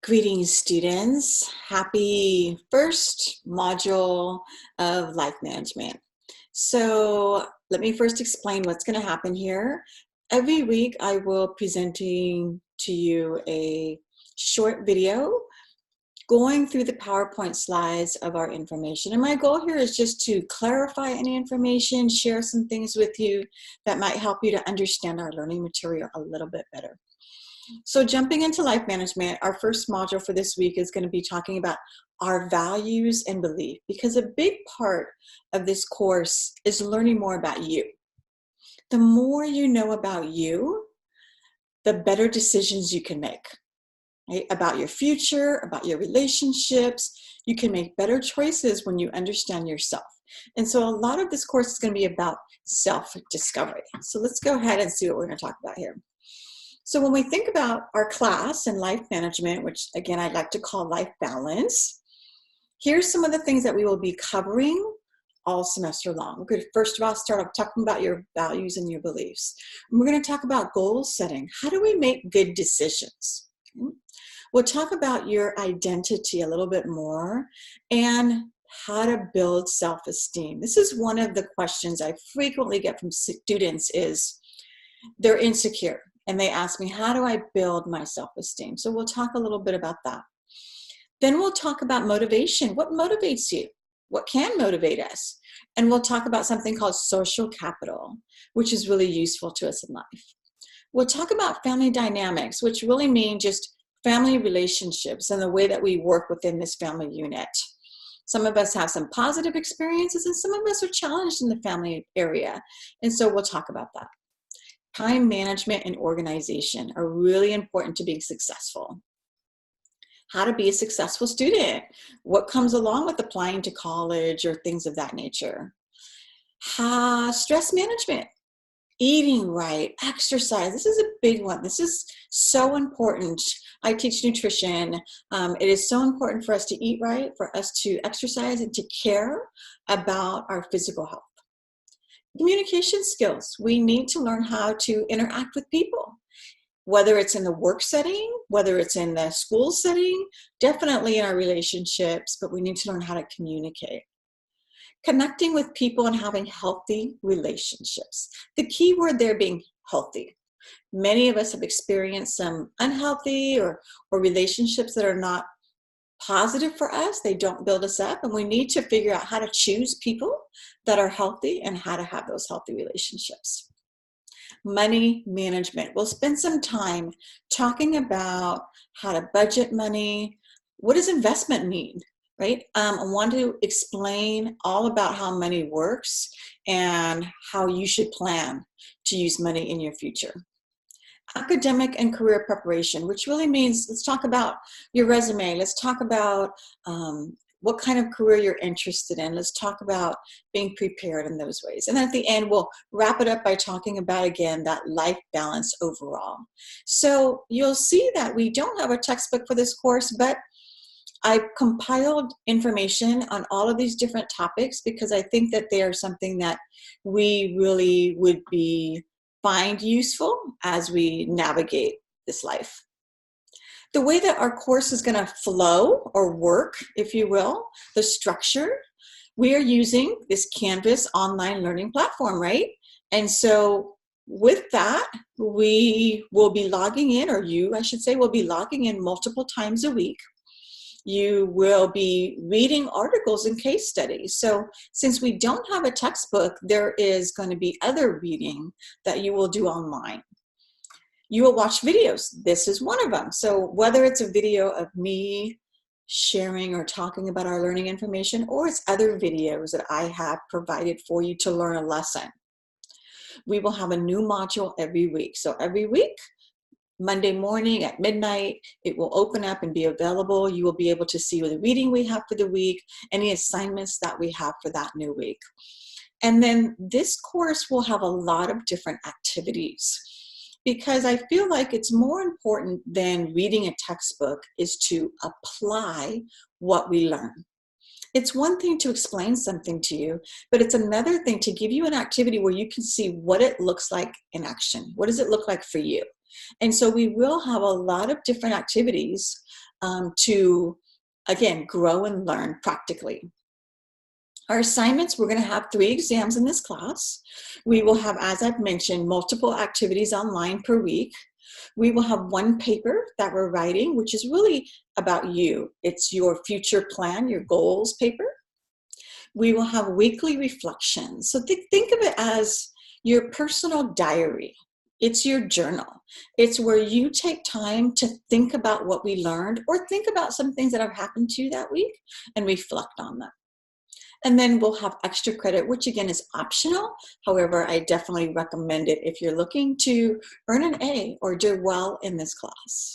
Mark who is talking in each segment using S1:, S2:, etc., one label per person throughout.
S1: Greetings, students. Happy first module of life management. So let me first explain what's going to happen here. Every week I will presenting to you a short video going through the PowerPoint slides of our information. And my goal here is just to clarify any information, share some things with you that might help you to understand our learning material a little bit better. So jumping into life management, our first module for this week is going to be talking about our values and belief, because a big part of this course is learning more about you. The more you know about you, the better decisions you can make, right? About your future, about your relationships. You can make better choices when you understand yourself. And so a lot of this course is going to be about self-discovery. So let's go ahead and see what we're going to talk about here. So when we think about our class and life management, which again, I'd like to call life balance, here's some of the things that we will be covering all semester long. We're going to first of all start off talking about your values and your beliefs. And we're going to talk about goal setting. How do we make good decisions? We'll talk about your identity a little bit more and how to build self-esteem. This is one of the questions I frequently get from students is they're insecure. And they ask me, how do I build my self-esteem? So we'll talk a little bit about that. Then we'll talk about motivation. What motivates you? What can motivate us? And we'll talk about something called social capital, which is really useful to us in life. We'll talk about family dynamics, which really mean just family relationships and the way that we work within this family unit. Some of us have some positive experiences and some of us are challenged in the family area. And so we'll talk about that. Time management and organization are really important to being successful. How to be a successful student. What comes along with applying to college or things of that nature. Stress management. Eating right, exercise. This is a big one. This is so important. I teach nutrition. It is so important for us to eat right, for us to exercise and to care about our physical health. Communication skills. We need to learn how to interact with people, whether it's in the work setting, whether it's in the school setting, definitely in our relationships, but we need to learn how to communicate. Connecting with people and having healthy relationships. The key word there being healthy. Many of us have experienced some unhealthy or relationships that are not positive for us. They don't build us up, and we need to figure out how to choose people that are healthy and how to have those healthy relationships. Money management. We'll spend some time talking about how to budget money. What does investment mean, right? I want to explain all about how money works and how you should plan to use money in your future. Academic and career preparation, which really means let's talk about your resume. Let's talk about what kind of career you're interested in. Let's talk about being prepared in those ways. And then at the end, we'll wrap it up by talking about, again, that life balance overall. So you'll see that we don't have a textbook for this course, but I've compiled information on all of these different topics because I think that they are something that we really would find useful as we navigate this life. The way that our course is going to flow or work, if you will, the structure, we are using this Canvas online learning platform, right? And so with that, we will be logging in, or you, I should say, will be logging in multiple times a week. You will be reading articles and case studies. So since we don't have a textbook, there is going to be other reading that you will do online. You will watch videos. This is one of them. So whether it's a video of me sharing or talking about our learning information, or it's other videos that I have provided for you to learn a lesson. We will have a new module every week. So every week, Monday morning at midnight, it will open up and be available. You will be able to see the reading we have for the week, any assignments that we have for that new week. And then this course will have a lot of different activities because I feel like it's more important than reading a textbook is to apply what we learn. It's one thing to explain something to you, but it's another thing to give you an activity where you can see what it looks like in action. What does it look like for you? And so we will have a lot of different activities to, again, grow and learn practically. Our assignments, we're going to have 3 exams in this class. We will have, as I've mentioned, multiple activities online per week. We will have 1 paper that we're writing, which is really about you. It's your future plan, your goals paper. We will have weekly reflections. So think of it as your personal diary. It's your journal. It's where you take time to think about what we learned or think about some things that have happened to you that week and reflect on them. And then we'll have extra credit, which again is optional. However, I definitely recommend it if you're looking to earn an A or do well in this class.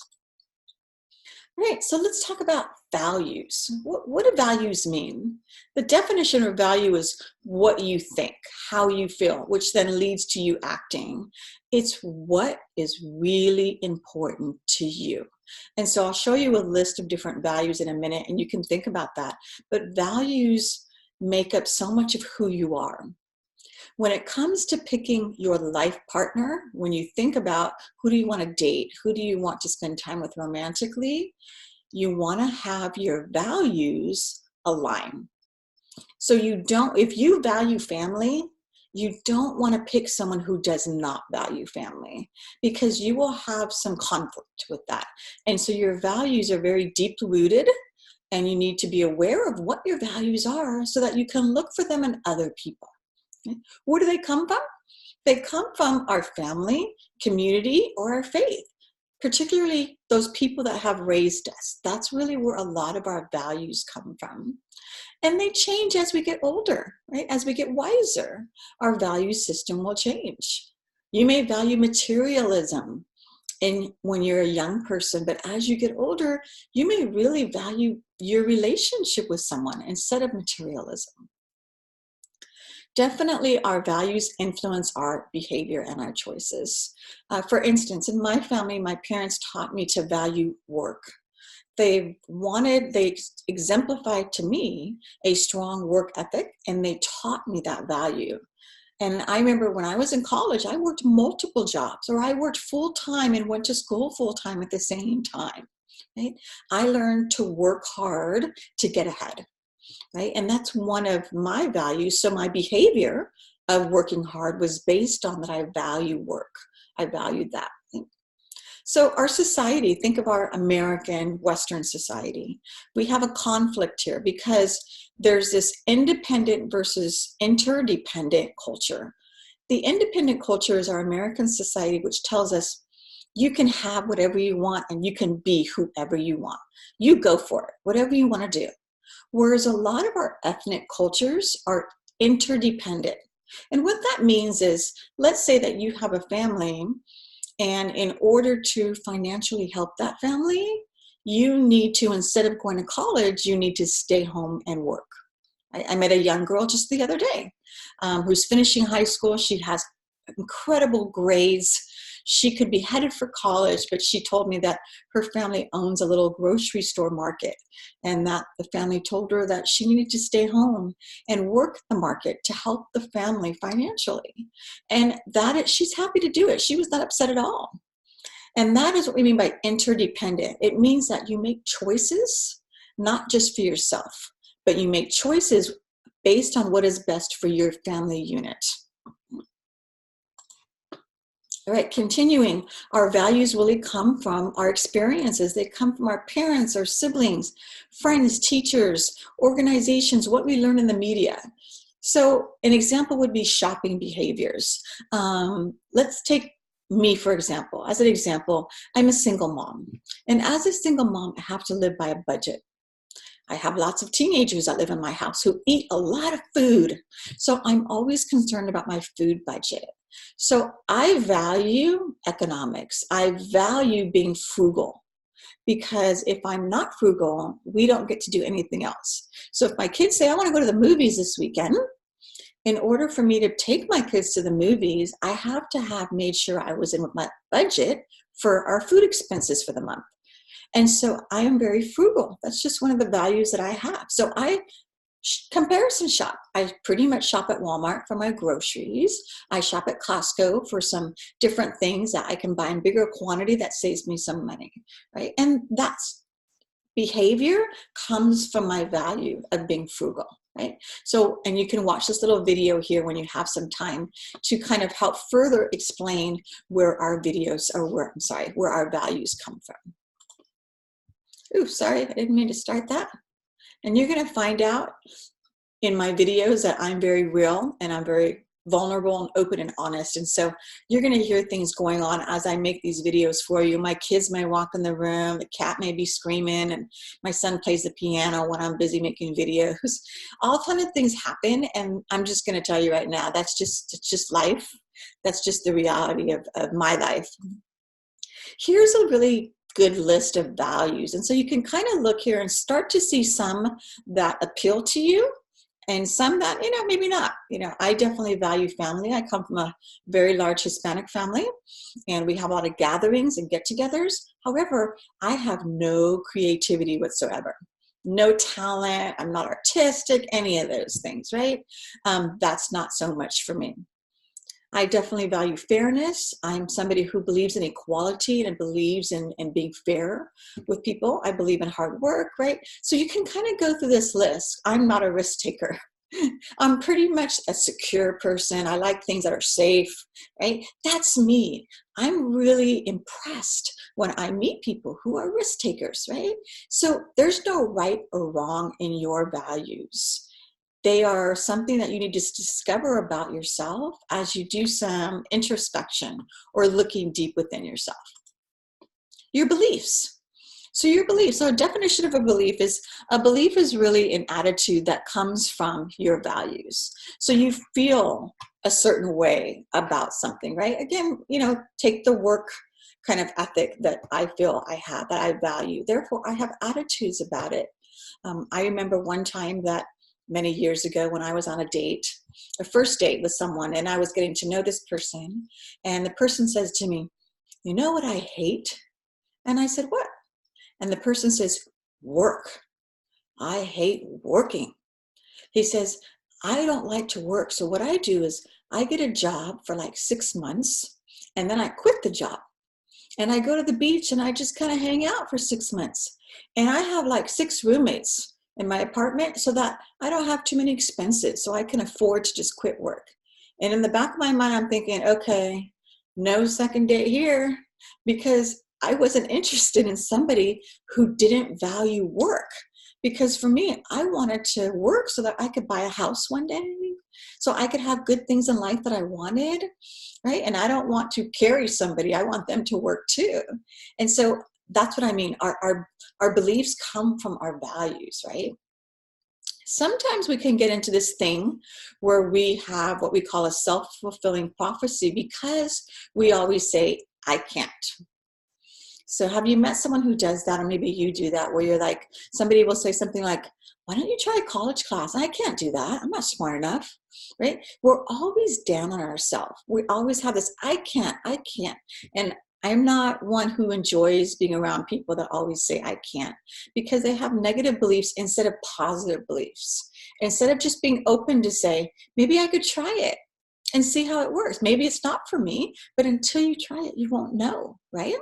S1: All right, so let's talk about values. What do values mean? The definition of value is what you think, how you feel, which then leads to you acting. It's what is really important to you. And so I'll show you a list of different values in a minute, and you can think about that. But values make up so much of who you are. When it comes to picking your life partner, when you think about who do you want to date, who do you want to spend time with romantically, you want to have your values align. So if you value family, you don't want to pick someone who does not value family, because you will have some conflict with that. And so your values are very deeply rooted, and you need to be aware of what your values are so that you can look for them in other people. Where do they come from? They come from our family, community, or our faith, particularly those people that have raised us. That's really where a lot of our values come from. And they change as we get older, right? As we get wiser, our value system will change. You may value materialism when you're a young person, but as you get older, you may really value your relationship with someone instead of materialism. Definitely, our values influence our behavior and our choices. For instance, in my family, my parents taught me to value work. They exemplified to me a strong work ethic, and they taught me that value. And I remember when I was in college, I worked multiple jobs, or I worked full-time and went to school full-time at the same time, right? I learned to work hard to get ahead. Right? And that's one of my values. So my behavior of working hard was based on that I value work. I valued that. So our society, think of our American Western society. We have a conflict here because there's this independent versus interdependent culture. The independent culture is our American society, which tells us you can have whatever you want and you can be whoever you want. You go for it, whatever you want to do. Whereas a lot of our ethnic cultures are interdependent. And what that means is, let's say that you have a family, and in order to financially help that family, you need to, instead of going to college, you need to stay home and work. I met a young girl just the other day who's finishing high school. She has incredible grades. She could be headed for college, but she told me that her family owns a little grocery store market, and that the family told her that she needed to stay home and work the market to help the family financially. And she's happy to do it. She was not upset at all. And that is what we mean by interdependent. It means that you make choices, not just for yourself, but you make choices based on what is best for your family unit. All right, continuing, our values really come from our experiences. They come from our parents, our siblings, friends, teachers, organizations, what we learn in the media. So an example would be shopping behaviors. Let's take me, for example. As an example, I'm a single mom. And as a single mom, I have to live by a budget. I have lots of teenagers that live in my house who eat a lot of food. So I'm always concerned about my food budget. So I value economics. I value being frugal, because if I'm not frugal, we don't get to do anything else. So if my kids say, I want to go to the movies this weekend, in order for me to take my kids to the movies, I have to have made sure I was in my budget for our food expenses for the month. And so I am very frugal. That's just one of the values that I have. So I comparison shop. I pretty much shop at Walmart for my groceries. I shop at Costco for some different things that I can buy in bigger quantity that saves me some money, right? And that's behavior comes from my value of being frugal, right? So, and you can watch this little video here when you have some time to kind of help further explain where our videos, or where our values come from. Ooh, sorry, I didn't mean to start that. And you're gonna find out in my videos that I'm very real and I'm very vulnerable and open and honest. And so you're going to hear things going on as I make these videos for you. My kids may walk in the room, the cat may be screaming, and my son plays the piano when I'm busy making videos. All kind of things happen, and I'm just going to tell you right now, it's just life. That's just the reality of my life. Here's a really good list of values. And so you can kind of look here and start to see some that appeal to you, and some that, maybe not. I definitely value family. I come from a very large Hispanic family, and we have a lot of gatherings and get-togethers. However, I have no creativity whatsoever. No talent. I'm not artistic, any of those things, right? That's not so much for me. I definitely value fairness. I'm somebody who believes in equality and believes in being fair with people. I believe in hard work, right? So you can kind of go through this list. I'm not a risk taker. I'm pretty much a secure person. I like things that are safe, right? That's me. I'm really impressed when I meet people who are risk takers, right? So there's no right or wrong in your values. They are something that you need to discover about yourself as you do some introspection or looking deep within yourself. Your beliefs. So your beliefs. So a definition of a belief is really an attitude that comes from your values. So you feel a certain way about something, right? Again, take the work kind of ethic that I feel I have, that I value. Therefore, I have attitudes about it. I remember one time that many years ago when I was on a first date with someone, and I was getting to know this person, and the person says to me, "You know what I hate?" And I said, "What?" And the person says, "Work. I hate working." He says, "I don't like to work. So what I do is I get a job for like 6 months, and then I quit the job. And I go to the beach and I just kind of hang out for 6 months. And I have like 6 roommates in my apartment so that I don't have too many expenses, so I can afford to just quit work." And in the back of my mind, I'm thinking, okay, no second date here, because I wasn't interested in somebody who didn't value work. Because for me, I wanted to work so that I could buy a house one day, so I could have good things in life that I wanted, right? And I don't want to carry somebody. I want them to work too. And so that's what I mean. Our beliefs come from our values, right? Sometimes we can get into this thing where we have what we call a self-fulfilling prophecy, because we always say, "I can't." So have you met someone who does that? Or maybe you do that, where you're like, somebody will say something like, "Why don't you try a college class?" "I can't do that. I'm not smart enough," right? We're always down on ourselves. We always have this, I can't. And I'm not one who enjoys being around people that always say "I can't," because they have negative beliefs instead of positive beliefs. Instead of just being open to say, maybe I could try it and see how it works. Maybe it's not for me, but until you try it, you won't know, right?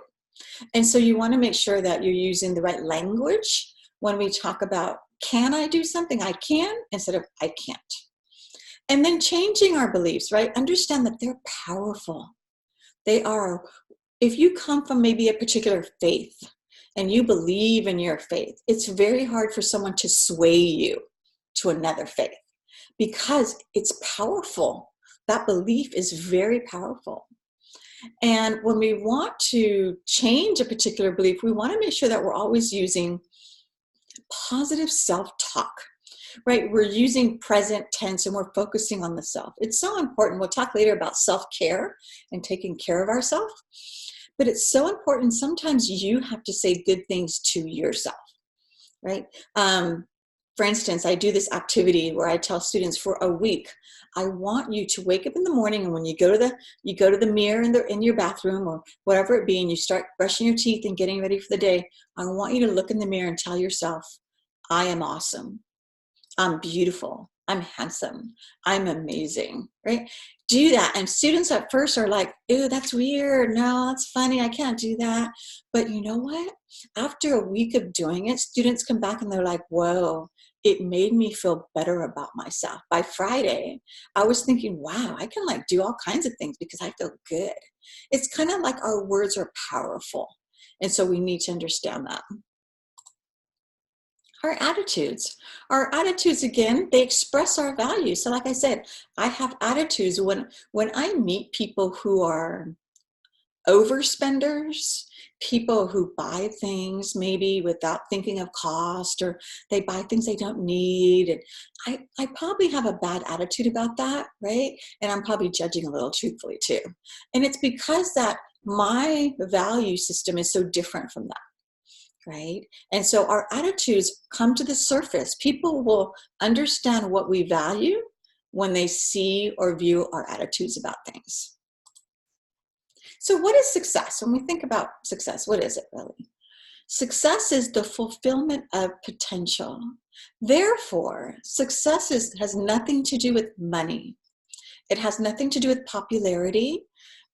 S1: And so you want to make sure that you're using the right language when we talk about, can I do something? I can, instead of I can't. And then changing our beliefs, right? Understand that they're powerful. They are. If you come from maybe a particular faith and you believe in your faith, it's very hard for someone to sway you to another faith, because it's powerful. That belief is very powerful. And when we want to change a particular belief, we want to make sure that we're always using positive self-talk, right? We're using present tense and we're focusing on the self. It's so important. We'll talk later about self-care and taking care of ourselves. But it's so important. Sometimes you have to say good things to yourself, right? For instance, I do this activity where I tell students for a week, I want you to wake up in the morning, and when you go to the mirror in your bathroom or whatever it be, and you start brushing your teeth and getting ready for the day, I want you to look in the mirror and tell yourself, "I am awesome. I'm beautiful. I'm handsome, I'm amazing, right? Do that. And students at first are like, ew, that's weird. No, that's funny. I can't do that. But you know what? After a week of doing it, students come back and they're like, whoa, it made me feel better about myself. By Friday, I was thinking, wow, I can like do all kinds of things because I feel good. It's kind of like our words are powerful. And so we need to understand that. Our attitudes. Our attitudes, again, they express our values. So like I said, I have attitudes when I meet people who are overspenders, people who buy things maybe without thinking of cost, or they buy things they don't need. And I probably have a bad attitude about that, right? And I'm probably judging a little truthfully too. And it's because that my value system is so different from that. Right? And so our attitudes come to the surface. People will understand what we value when they see or view our attitudes about things. So what is success? When we think about success, what is it really? Success is the fulfillment of potential. Therefore, has nothing to do with money. It has nothing to do with popularity.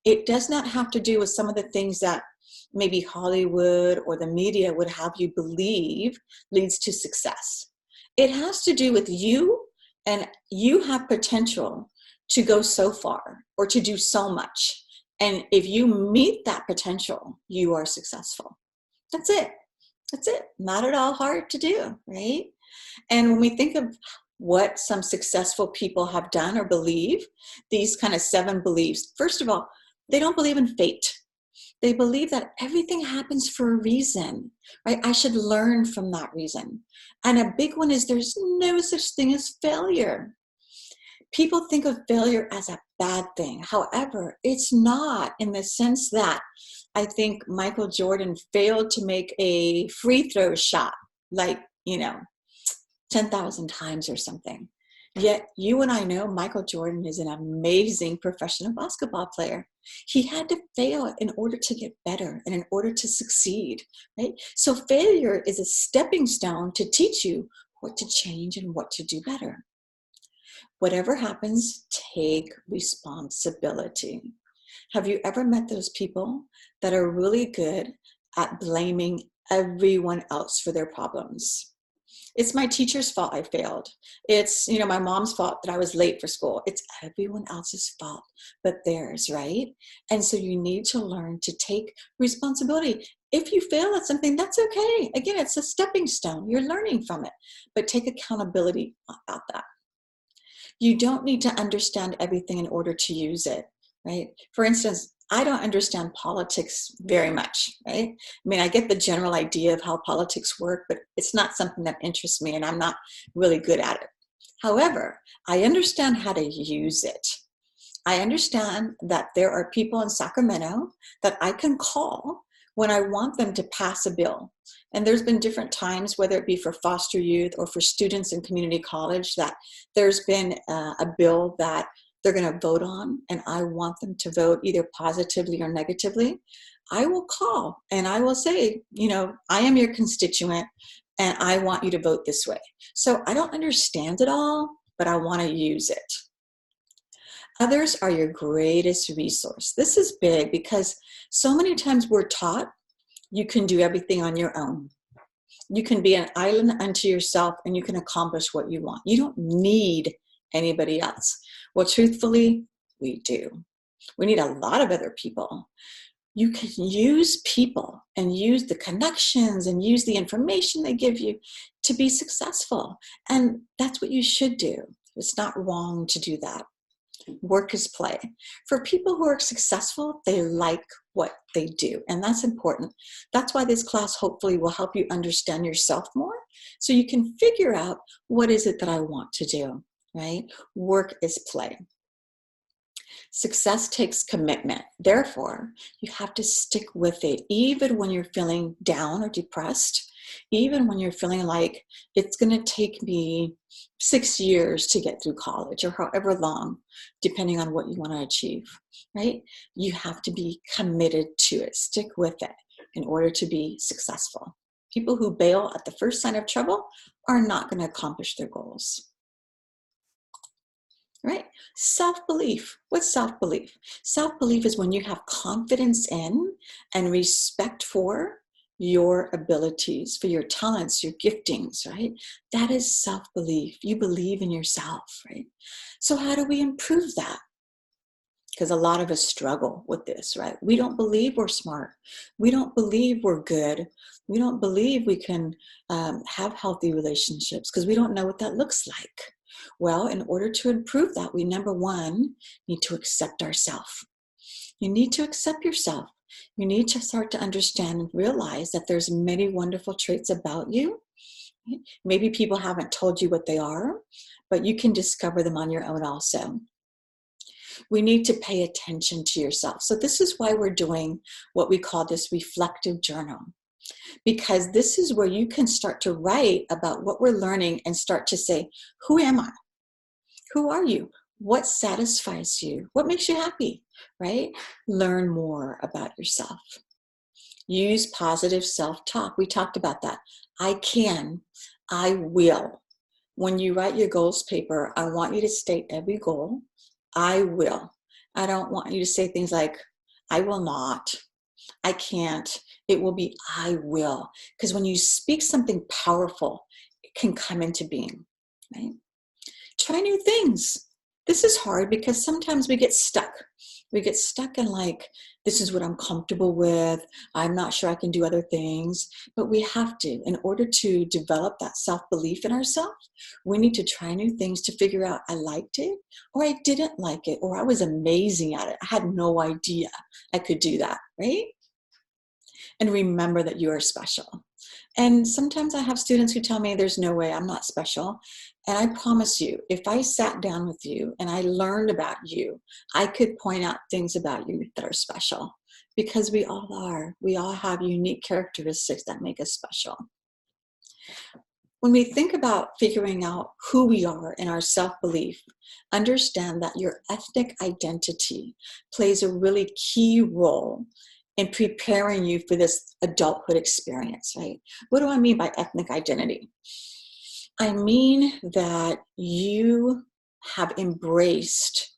S1: It does not have to do with some of the things that maybe Hollywood or the media would have you believe leads to success. It has to do with you, and you have potential to go so far or to do so much. And if you meet that potential, you are successful. That's it. That's it. Not at all hard to do, right? And when we think of what some successful people have done or believe, these kind of 7 beliefs, first of all, they don't believe in fate. They believe that everything happens for a reason, right? I should learn from that reason. And a big one is there's no such thing as failure. People think of failure as a bad thing. However, it's not, in the sense that I think Michael Jordan failed to make a free throw shot, like, 10,000 times or something. Yet you and I know Michael Jordan is an amazing professional basketball player. He had to fail in order to get better and in order to succeed, right? So failure is a stepping stone to teach you what to change and what to do better. Whatever happens, take responsibility. Have you ever met those people that are really good at blaming everyone else for their problems? It's my teacher's fault I failed. It's, my mom's fault that I was late for school. It's everyone else's fault but theirs, right? And so you need to learn to take responsibility. If you fail at something, that's okay. Again, it's a stepping stone. You're learning from it, but take accountability about that. You don't need to understand everything in order to use it, right? For instance, I don't understand politics very much, right? I mean, I get the general idea of how politics work, but it's not something that interests me, and I'm not really good at it. However, I understand how to use it. I understand that there are people in Sacramento that I can call when I want them to pass a bill. And there's been different times, whether it be for foster youth or for students in community college, that there's been a bill that they're going to vote on, and I want them to vote either positively or negatively. I will call and I will say, I am your constituent and I want you to vote this way. So I don't understand it all, but I want to use it. Others are your greatest resource. This is big because so many times we're taught you can do everything on your own. You can be an island unto yourself and you can accomplish what you want. You don't need anybody else. Well, truthfully, we do. We need a lot of other people. You can use people and use the connections and use the information they give you to be successful. And that's what you should do. It's not wrong to do that. Work is play. For people who are successful, they like what they do, and that's important. That's why this class hopefully will help you understand yourself more, so you can figure out what is it that I want to do, right? Work is play. Success takes commitment. Therefore, you have to stick with it, even when you're feeling down or depressed, even when you're feeling like it's going to take me 6 years to get through college or however long, depending on what you want to achieve, right? You have to be committed to it. Stick with it in order to be successful. People who bail at the first sign of trouble are not going to accomplish their goals. right? Self-belief. What's self-belief? Self-belief is when you have confidence in and respect for your abilities, for your talents, your giftings, right? That is self-belief. You believe in yourself, right? So how do we improve that? Because a lot of us struggle with this, right? We don't believe we're smart. We don't believe we're good. We don't believe we can have healthy relationships because we don't know what that looks like. Well, in order to improve that, we, number one, need to accept ourselves. You need to accept yourself. You need to start to understand and realize that there's many wonderful traits about you. Maybe people haven't told you what they are, but you can discover them on your own also. We need to pay attention to yourself. So this is why we're doing what we call this reflective journal, because this is where you can start to write about what we're learning and start to say, who am I? Who are you? What satisfies you? What makes you happy, right? Learn more about yourself. Use positive self-talk. We talked about that. I can, I will. When you write your goals paper, I want you to state every goal. I will. I don't want you to say things like, I will not, I can't. It will be, I will. Because when you speak something powerful, it can come into being, right? Try new things. This is hard because sometimes we get stuck. We get stuck in like, this is what I'm comfortable with. I'm not sure I can do other things. But we have to, in order to develop that self-belief in ourselves, we need to try new things to figure out I liked it or I didn't like it or I was amazing at it. I had no idea I could do that, right? And remember that you are special. And sometimes I have students who tell me there's no way, I'm not special. And I promise you, if I sat down with you and I learned about you, I could point out things about you that are special because we all are. We all have unique characteristics that make us special. When we think about figuring out who we are and our self-belief, understand that your ethnic identity plays a really key role in preparing you for this adulthood experience, right? What do I mean by ethnic identity? I mean that you have embraced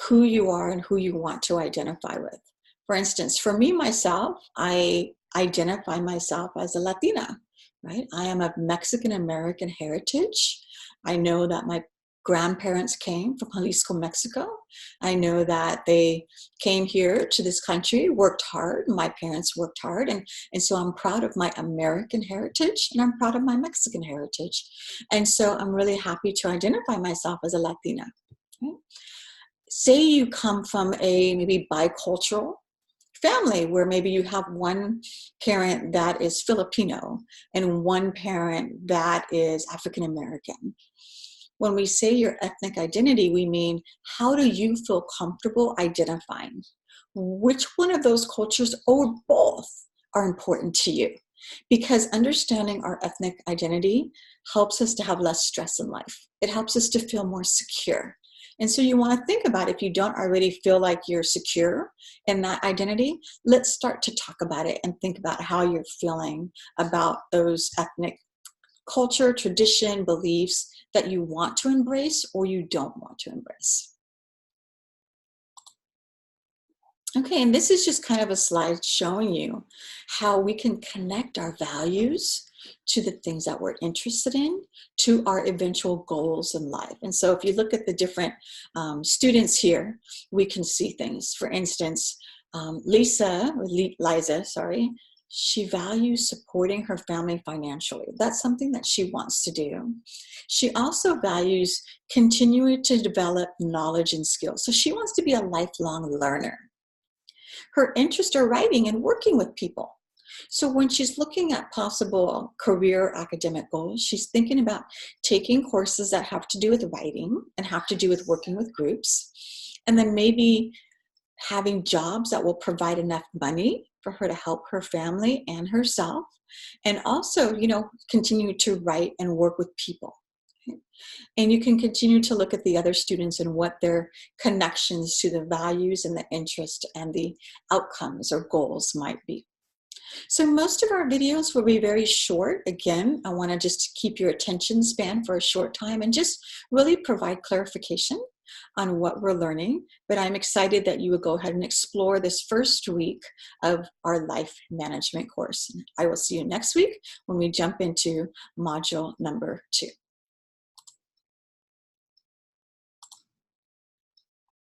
S1: who you are and who you want to identify with. For instance, for me, myself, I identify myself as a Latina, right? I am of Mexican-American heritage. I know that my grandparents came from Jalisco, Mexico. I know that they came here to this country, worked hard. My parents worked hard. And so I'm proud of my American heritage and I'm proud of my Mexican heritage. And so I'm really happy to identify myself as a Latina. Right? Say you come from a maybe bicultural family where maybe you have one parent that is Filipino and one parent that is African American. When we say your ethnic identity, we mean how do you feel comfortable identifying? Which one of those cultures or both are important to you? Because understanding our ethnic identity helps us to have less stress in life. It helps us to feel more secure. And so you want to think about if you don't already feel like you're secure in that identity, let's start to talk about it and think about how you're feeling about those ethnic culture, tradition, beliefs that you want to embrace or you don't want to embrace. Okay, and this is just kind of a slide showing you how we can connect our values to the things that we're interested in, to our eventual goals in life. And so if you look at the different students here, we can see things. For instance, Liza, sorry, she values supporting her family financially. That's something that she wants to do. She also values continuing to develop knowledge and skills. So she wants to be a lifelong learner. Her interests are writing and working with people. So when she's looking at possible career academic goals, she's thinking about taking courses that have to do with writing and have to do with working with groups, and then maybe having jobs that will provide enough money for her to help her family and herself, and also, continue to write and work with people. And you can continue to look at the other students and what their connections to the values and the interest and the outcomes or goals might be. So most of our videos will be very short. Again, I want to just keep your attention span for a short time and just really provide clarification on what we're learning, but I'm excited that you would go ahead and explore this first week of our life management course. I will see you next week when we jump into module number 2.